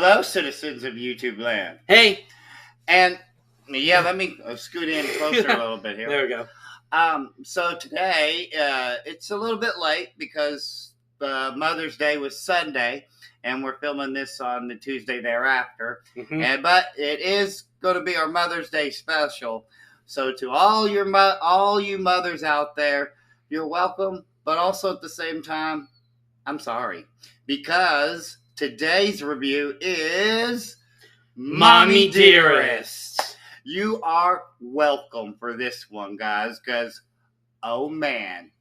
Hello, citizens of YouTube land. Hey. And, yeah, let me scoot in closer a little bit here. There we go. So today, it's a little bit late because Mother's Day was Sunday, and we're filming this on the Tuesday thereafter. Mm-hmm. But it is going to be our Mother's Day special. So to all you mothers out there, you're welcome. But also at the same time, I'm sorry. Because today's review is Mommie Dearest. You are welcome for this one, guys, because, oh man,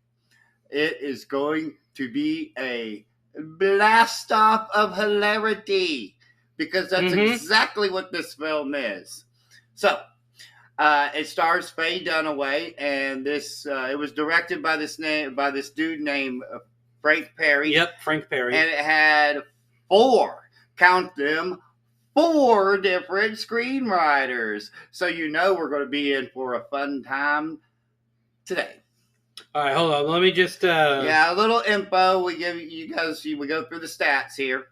it is going to be a blast off of hilarity, because that's exactly what this film is. So, it stars Faye Dunaway, and this it was directed by this dude named Frank Perry. Yep, Frank Perry. And it had four different screenwriters. So you know we're going to be in for a fun time today. All right, hold on. Let me just... Yeah, a little info. We give you guys... We go through the stats here.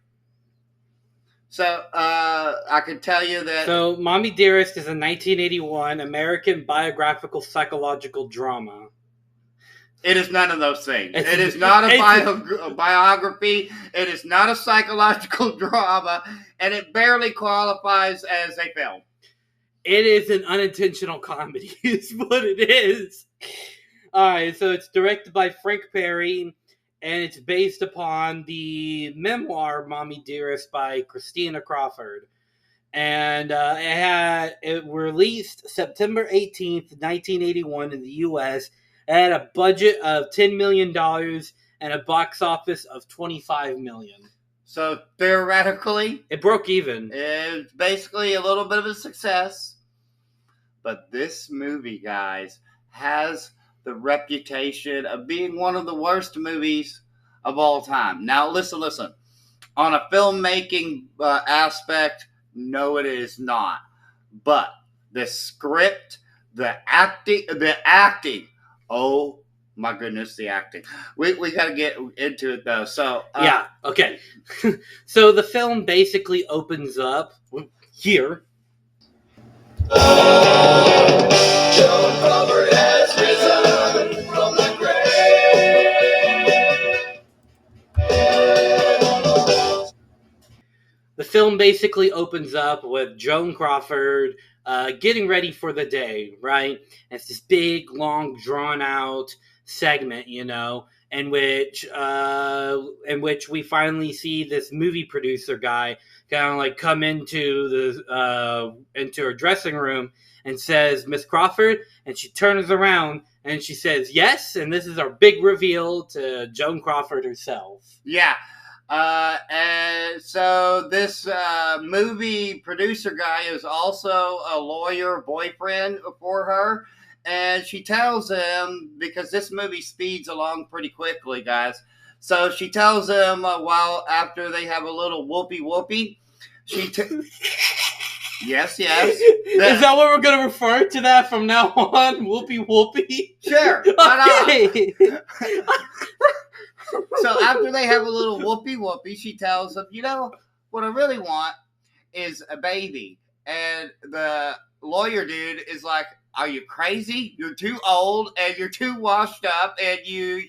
So, I can tell you that... So, Mommie Dearest is a 1981 American biographical psychological drama. It is none of those things. It is not a biography. It is not a psychological drama. And it barely qualifies as a film. It is an unintentional comedy, is what it is. Alright, so it's directed by Frank Perry, and it's based upon the memoir Mommie Dearest by Christina Crawford. And it released September 18th, 1981 in the U.S., It had a budget of $10 million and a box office of $25 million. So, theoretically... it broke even. It's basically a little bit of a success. But this movie, guys, has the reputation of being one of the worst movies of all time. Now, listen. On a filmmaking aspect, no, it is not. But the script, the acting... Oh my goodness, the acting. We got to get into it though. So yeah, okay. So the film basically opens up here. Joan Crawford has risen from the grave. The film basically opens up with Joan Crawford getting ready for the day, right? And it's this big, long, drawn-out segment, in which we finally see this movie producer guy kind of like come into her dressing room and says, "Miss Crawford," and she turns around and she says, "Yes," and this is our big reveal to Joan Crawford herself. Yeah. And so this movie producer guy is also a lawyer boyfriend for her. And she tells him, because this movie speeds along pretty quickly, guys. So she tells him while after they have a little whoopee, Yes. Is that what we're going to refer to that from now on? Whoopee? Sure. Okay. So after they have a little whoopee, she tells him, what I really want is a baby. And the lawyer dude is like, are you crazy? You're too old and you're too washed up and you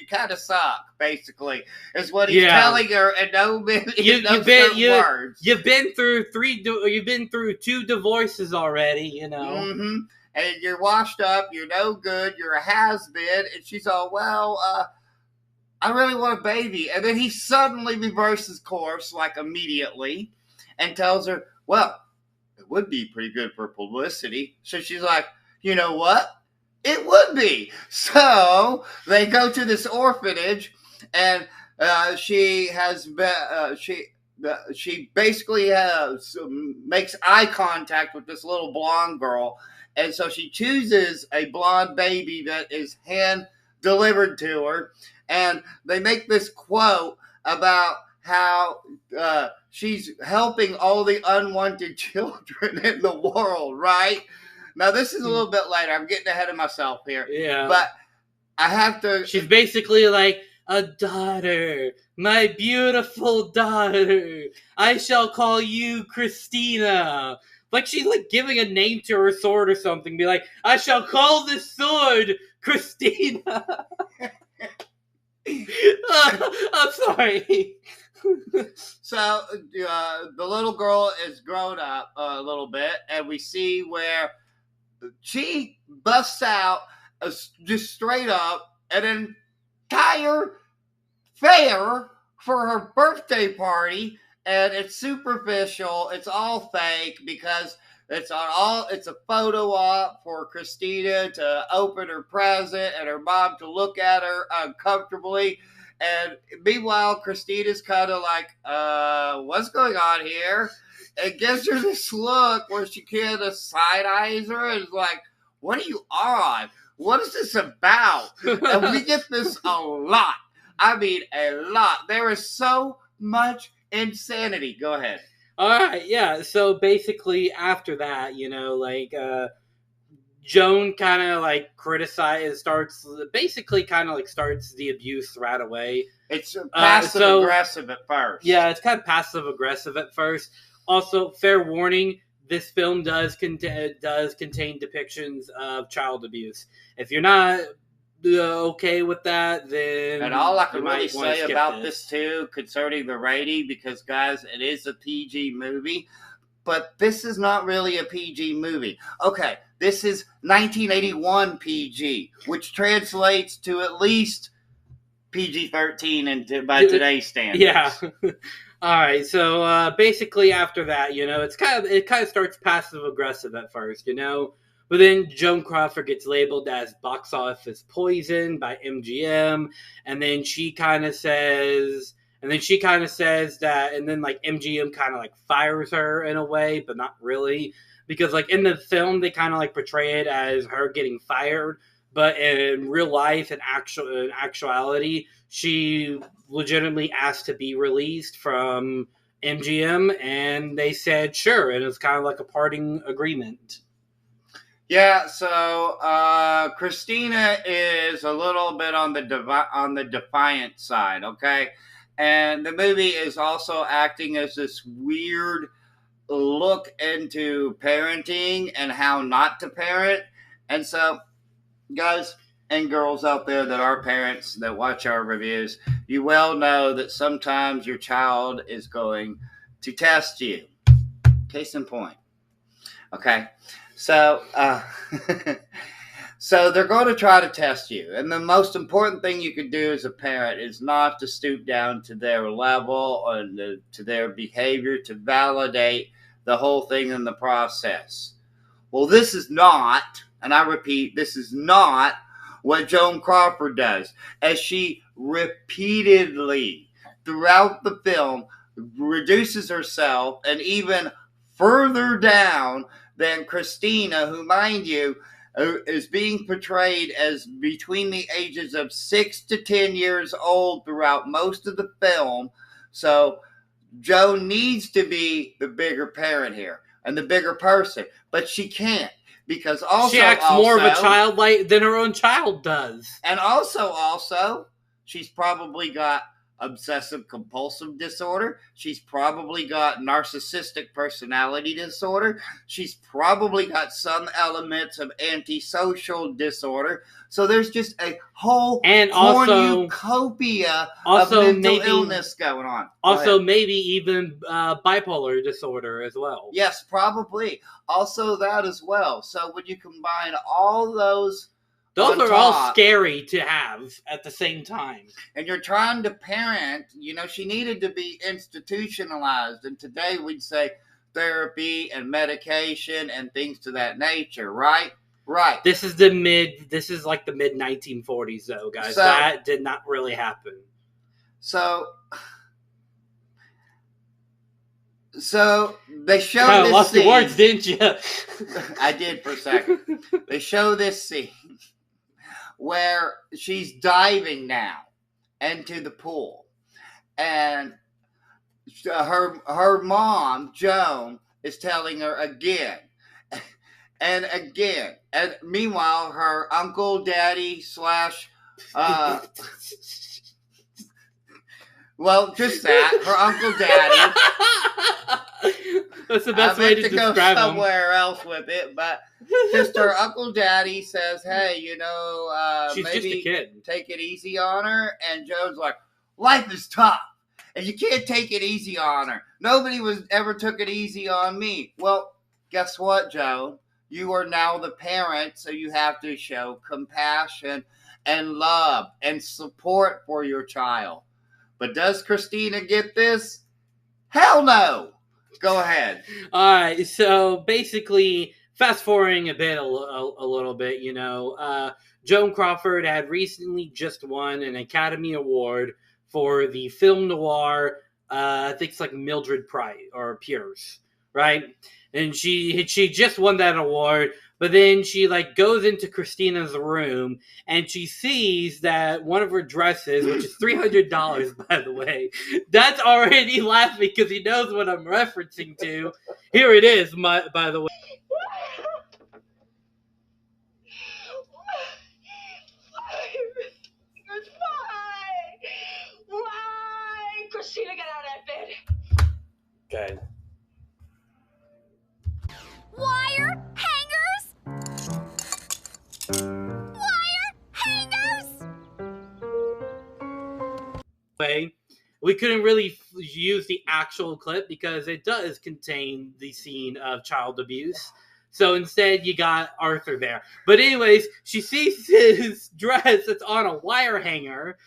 kind of suck, basically, is what he's telling her. And words. You've been through two divorces already, Mm-hmm. And you're washed up. You're no good. You're a has-been. And she's all, well, I really want a baby. And then he suddenly reverses course, like immediately, and tells her, well, it would be pretty good for publicity. So she's like, you know what? It would be. So they go to this orphanage, and she basically makes eye contact with this little blonde girl. And so she chooses a blonde baby that is hand delivered to her. And they make this quote about how she's helping all the unwanted children in the world, right? Now, this is a little bit later. I'm getting ahead of myself here. Yeah. But I have to... She's basically like, a daughter, my beautiful daughter. I shall call you Christina. Like she's like giving a name to her sword or something. Be like, I shall call this sword Christina. I'm sorry. So the little girl is grown up a little bit, and we see where she busts out just straight up an entire fair for her birthday party, and it's superficial. It's all fake because it's a photo op for Christina to open her present and her mom to look at her uncomfortably. And meanwhile, Christina's kind of like, what's going on here? And gives her this look where she kind of side eyes her and is like, what are you on? What is this about? And we get this a lot. I mean, a lot. There is so much insanity. Go ahead. All right, yeah. So basically, after that, Joan kind of like starts the abuse right away. It's passive aggressive at first. Yeah, it's kind of passive aggressive at first. Also, fair warning: this film does contain depictions of child abuse. If you're not okay with that, then and all I can really say about this too, concerning the rating, because guys, it is a PG movie, but this is not really a PG movie. Okay, this is 1981 PG, which translates to at least PG-13 by today's standards. Yeah. All right, so basically after that, it kind of starts passive aggressive at first, but then Joan Crawford gets labeled as box office poison by MGM, and then she kind of says that, and then like MGM kind of like fires her in a way, but not really, because like in the film they kind of like portray it as her getting fired, but in real life, in actuality, she legitimately asked to be released from MGM, and they said sure, and it's kind of like a parting agreement. Yeah, so Christina is a little bit on the defiant side, okay? And the movie is also acting as this weird look into parenting and how not to parent. And so, guys and girls out there that are parents that watch our reviews, you well know that sometimes your child is going to test you. Case in point. Okay? So, so they're going to try to test you. And the most important thing you can do as a parent is not to stoop down to their level or to their behavior to validate the whole thing in the process. Well, this is not, and I repeat, this is not what Joan Crawford does, as she repeatedly throughout the film reduces herself and even further down than Christina, who, mind you, is being portrayed as between the ages of 6 to 10 years old throughout most of the film. So Joan needs to be the bigger parent here and the bigger person, but she can't, because also she acts more of a child than her own child does. And also, she's probably got obsessive compulsive disorder. She's probably got narcissistic personality disorder. She's probably got some elements of antisocial disorder. So there's just a whole cornucopia of mental illness going on. Also, maybe even bipolar disorder as well. Yes, probably. Also that as well. So when you combine all those are all scary to have at the same time. And you're trying to parent, she needed to be institutionalized. And today we'd say therapy and medication and things to that nature, right? Right. This is like the mid 1940s though, guys. So, that did not really happen. So they show this scene. Lost your words, didn't you? I did for a second. They show this scene where she's diving now into the pool, and her mom, Joan, is telling her again and again. And meanwhile, her uncle, daddy / Well, just that. Her Uncle Daddy. That's the best way to go describe him. somewhere else with it, but just her Uncle Daddy says, hey, She's maybe just a kid. take it easy on her. And Joan's like, life is tough. And you can't take it easy on her. Nobody ever took it easy on me. Well, guess what, Joan? You are now the parent, so you have to show compassion and love and support for your child. But does Christina get this? Hell no. Go ahead. All right, so basically, fast forwarding a little bit, Joan Crawford had recently just won an Academy Award for the film noir. I think it's like Mildred Pierce, right? And she just won that award. But then she goes into Christina's room and she sees that one of her dresses, which is $300 by the way, that's already laughing because he knows what I'm referencing to. Here it is, by the way. Why? Christina, get out of that bed. Okay. Wire hangers? Wire hangers? We couldn't really use the actual clip because it does contain the scene of child abuse. So instead, you got Arthur there. But anyways, she sees his dress that's on a wire hanger,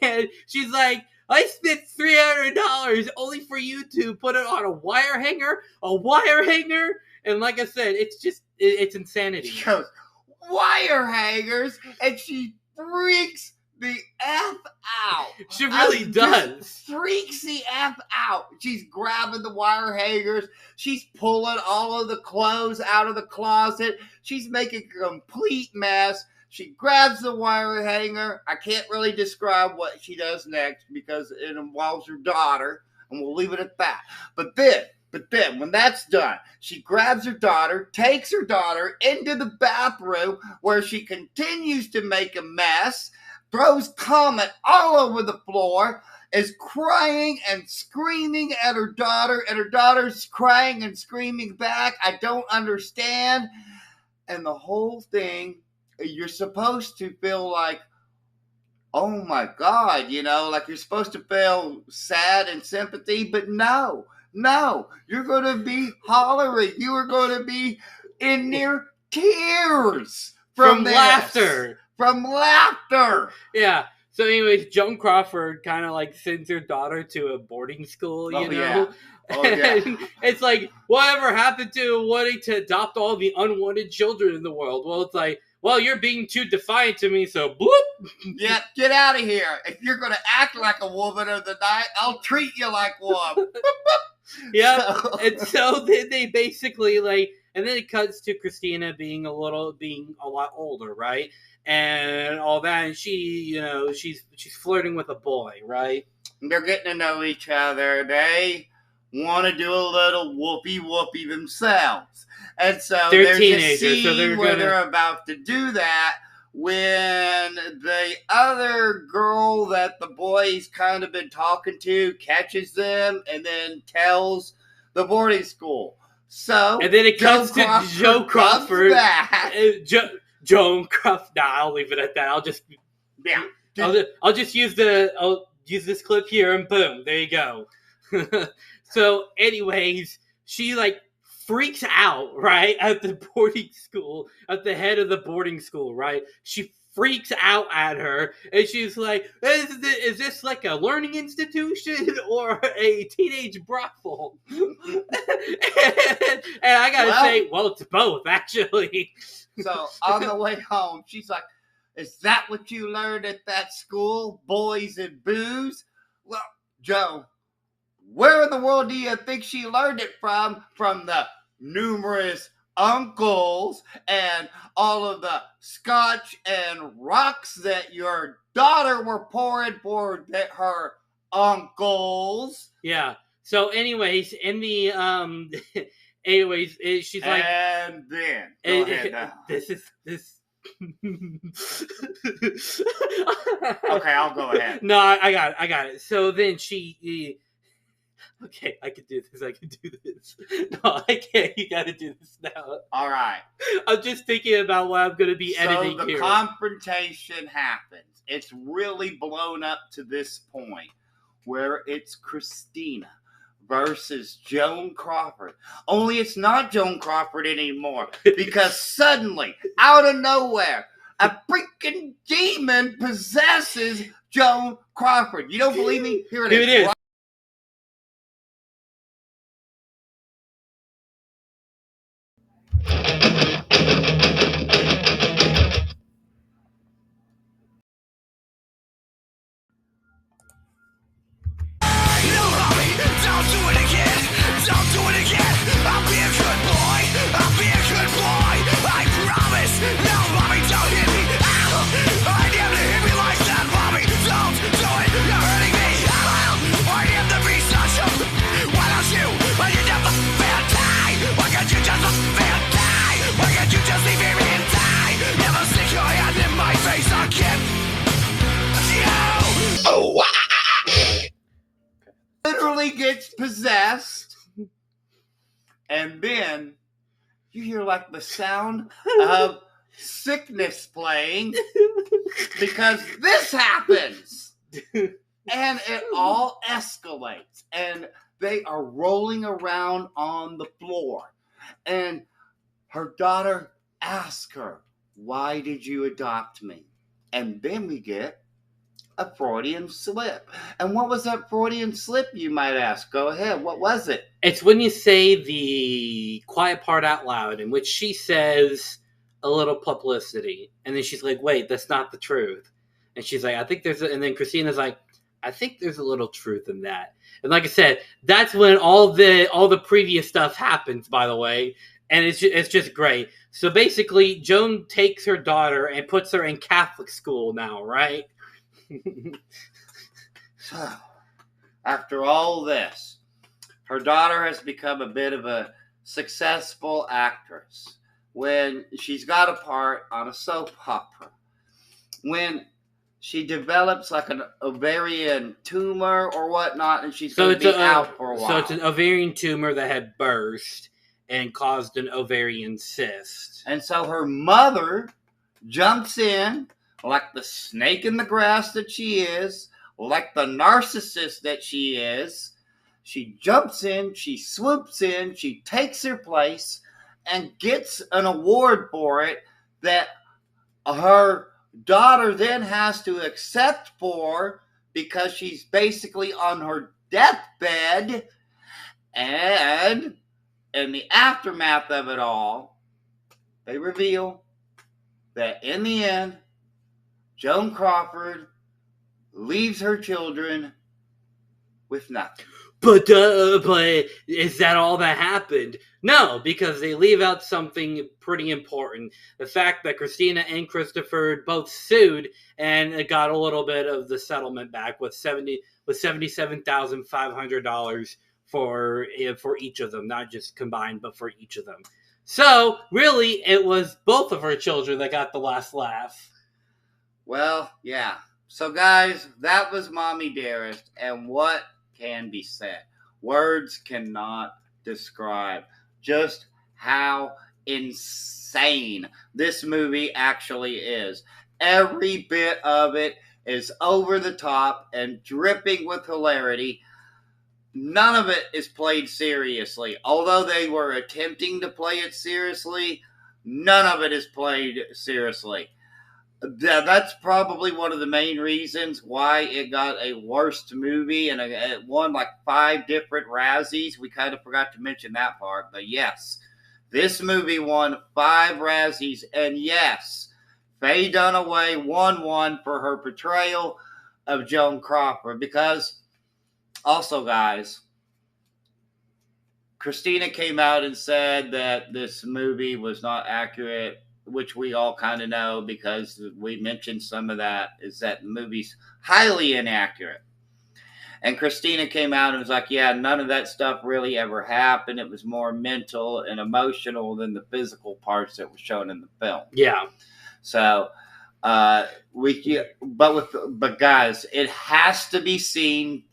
and she's like, I spent $300 only for you to put it on a wire hanger? A wire hanger? And like I said, it's insanity. She goes, wire hangers, and she freaks the F out. She really does. Freaks the F out. She's grabbing the wire hangers. She's pulling all of the clothes out of the closet. She's making a complete mess. She grabs the wire hanger. I can't really describe what she does next because it involves her daughter, and we'll leave it at that. But then, when that's done, she grabs her daughter, takes her daughter into the bathroom where she continues to make a mess, throws comment all over the floor, is crying and screaming at her daughter, and her daughter's crying and screaming back. I don't understand. And the whole thing, you're supposed to feel like, oh my God, like you're supposed to feel sad and sympathy, but no, you're going to be hollering. You are going to be in near tears from laughter. From laughter. Yeah. So anyways, Joan Crawford kind of sends her daughter to a boarding school, you know? Yeah. Oh, yeah. And it's like, whatever happened to wanting to adopt all the unwanted children in the world? Well, it's like, well, you're being too defiant to me, so bloop. Yeah, get out of here. If you're going to act like a woman of the night, I'll treat you like one. Yeah. And so they basically and then it cuts to Christina being a lot older, right? And all that, and she, she's flirting with a boy, right? They're getting to know each other. They want to do a little whoopee themselves. And so they're there's teenagers, a scene so they're about to do that when the other girl that the boy's kind of been talking to catches them and then tells the boarding school. So and then it cuts to Joan Crawford. Joan Crawford. Nah, I'll leave it at that. I'll just use this clip here and boom, there you go. So, anyways, she freaks out, right, at the boarding school, at the head of the boarding school, right? She freaks out at her, and she's like, is this like a learning institution or a teenage brothel? and I gotta say, well, it's both, actually. So, on the way home, she's like, is that what you learned at that school? Boys and booze? Well, Joe, where in the world do you think she learned it from? From the numerous uncles and all of the scotch and rocks that your daughter were pouring for her uncles. Yeah. So anyways, in the she's like, and then go ahead now. This Okay, I'll go ahead. No, I got it. So then okay, I can do this. No, I can't. You got to do this now. All right. I'm just thinking about what I'm going to be editing So the here. confrontation happens. It's really blown up to this point where it's Christina versus Joan Crawford. Only it's not Joan Crawford anymore because suddenly, out of nowhere, a freaking demon possesses Joan Crawford. You don't believe me? Here it is. Literally gets possessed, and then you hear like the sound of sickness playing because this happens, and it all escalates, and they are rolling around on the floor, and her daughter asks her, "Why did you adopt me?" And then we get a Freudian slip. And what was that Freudian slip, you might ask? Go ahead. What was it? It's when you say the quiet part out loud, in which she says a little publicity, and then she's like, "Wait, that's not the truth." And she's like, "I think there's," and then Christina's like, "I think there's a little truth in that." And like I said, that's when all the previous stuff happens. By the way, and it's just great. So basically, Joan takes her daughter and puts her in Catholic school now, right? So, after all this, her daughter has become a bit of a successful actress. When she's got a part on a soap opera, when she develops like an ovarian tumor or whatnot, and she's going to be out for a while. So it's an ovarian tumor that had burst and caused an ovarian cyst. And so her mother jumps in like the snake in the grass that she is, like the narcissist that she is. She jumps in, she swoops in, she takes her place, and gets an award for it that her daughter then has to accept for because she's basically on her deathbed. And in the aftermath of it all, they reveal that in the end, Joan Crawford leaves her children with nothing. But is that all that happened? No, because they leave out something pretty important. The fact that Christina and Christopher both sued and got a little bit of the settlement back with $77,500 for each of them, not just combined, but for each of them. So really, it was both of her children that got the last laugh. Well, yeah. So guys, that was Mommie, Dearest, and what can be said? Words cannot describe just how insane this movie actually is. Every bit of it is over the top and dripping with hilarity. None of it is played seriously. Although they were attempting to play it seriously, none of it is played seriously. That's probably one of the main reasons why it got a worst movie, and it won like 5 different Razzies. We kind of forgot to mention that part, but yes, this movie won 5 Razzies, and yes, Faye Dunaway won one for her portrayal of Joan Crawford, because also, guys, Christina came out and said that this movie was not accurate, which we all kind of know because we mentioned some of that, is that the movie's highly inaccurate. And Christina came out and was like, yeah, none of that stuff really ever happened. It was more mental and emotional than the physical parts that were shown in the film. Yeah. So But guys, it has to be seen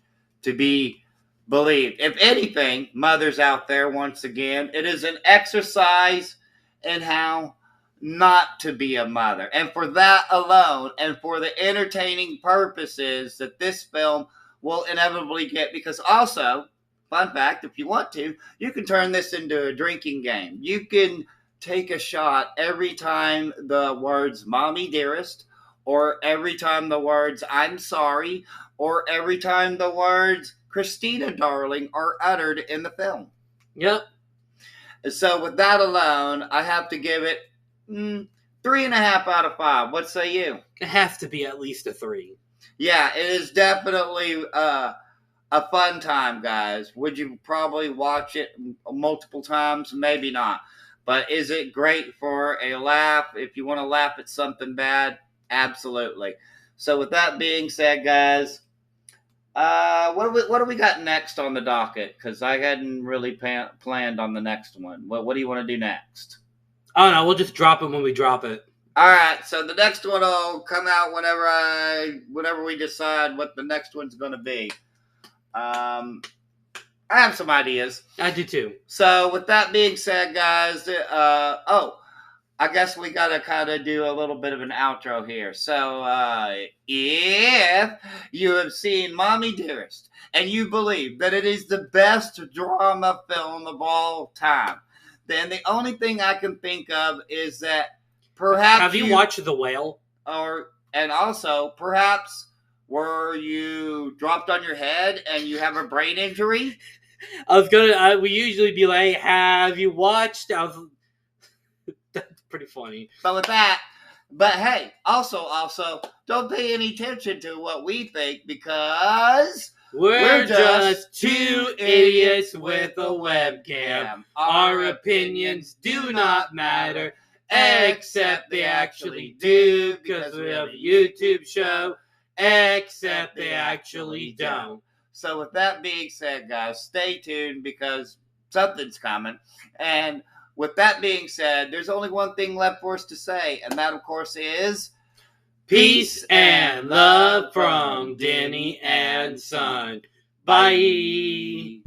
to be believed. If anything, mothers out there, once again, it is an exercise in how not to be a mother. And for that alone, and for the entertaining purposes that this film will inevitably get, because also, fun fact, if you want to, you can turn this into a drinking game. You can take a shot every time the words "Mommy, Dearest," or every time the words "I'm sorry," or every time the words "Christina, darling" are uttered in the film. Yep. So with that alone, I have to give it 3.5 out of 5. What say you? It has to be at least a 3. Yeah, it is definitely a fun time, guys. Would you probably watch it multiple times? Maybe not. But is it great for a laugh? If you want to laugh at something bad, absolutely. So with that being said, guys, what do we got next on the docket? Because I hadn't really planned on the next one. What do you want to do next? Oh no, we'll just drop it when we drop it. All right, so the next one will come out whenever we decide what the next one's going to be. I have some ideas. I do too. So with that being said, guys, I guess we got to kind of do a little bit of an outro here. So if you have seen Mommie, Dearest, and you believe that it is the best drama film of all time, then the only thing I can think of is that perhaps have you watched The Whale? And also perhaps were you dropped on your head and you have a brain injury? We usually be like, have you watched? That's pretty funny. But hey, also, don't pay any attention to what we think because we're just two idiots with a webcam. Our opinions do not matter, except they actually do, because we have a YouTube show, except they actually don't. So with that being said, guys, stay tuned because something's coming. And with that being said, there's only one thing left for us to say, and that, of course, is peace and love from Denny and Son. Bye.